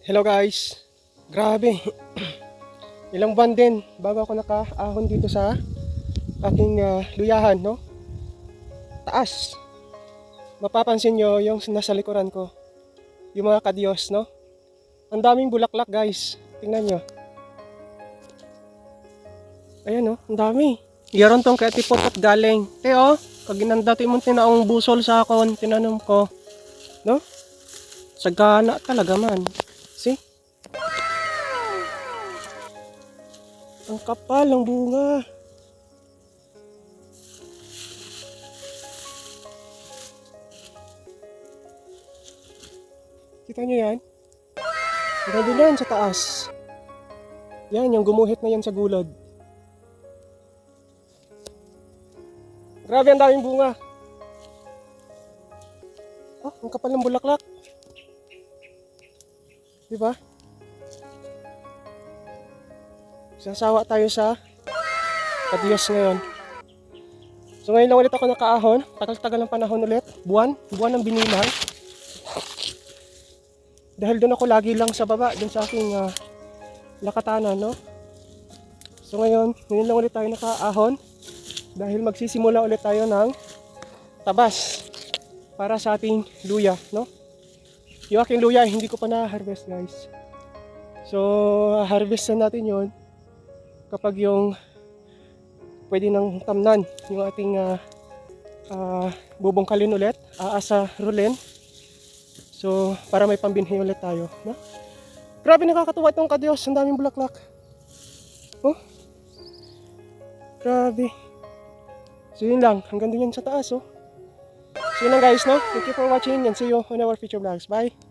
Hello guys, grabe, ilang buwan din bago ako nakaahon dito sa aking luyahan, no? Taas, mapapansin nyo yung nasa likuran ko, yung mga kadiyos, no? Ang daming bulaklak guys, tingnan nyo. Ayan, no? Ang dami. Yaron tong kaya tipot at galing. Kaginanda mong tinaong busol sa akon, tinanom ko, no? Sagana talaga man. See? Ang kapal ng bunga. Kita nyo yan? Grabe yan sa taas. Yan, yung gumuhit na yan sa gulod. Grabe, ang daming bunga. Oh, ang kapal ng bulaklak. Diba? Sasawa tayo sa kadiyos ngayon. So ngayon lang ulit ako nakaahon. Tagal-tagal ng panahon ulit. Buwan ng binilang. Dahil doon ako lagi lang sa baba, doon sa aking lakatanan, no? So ngayon lang ulit tayo nakaahon. Dahil magsisimula ulit tayo ng tabas para sa ating luya, no? Yung aking luya, hindi ko pa na-harvest, guys. So, harvestan natin yon kapag yung pwede nang tamnan yung ating bubungkalin ulit, aasa rulin. So, para may pambinhi ulit tayo, no? Grabe, nakakatuwa itong kadiyos, ang daming bulaklak. Oh, grabe. So yun lang, hanggang doon yan sa taas, oh. So yun lang guys, no? Thank you for watching and see you on our future vlogs. Bye!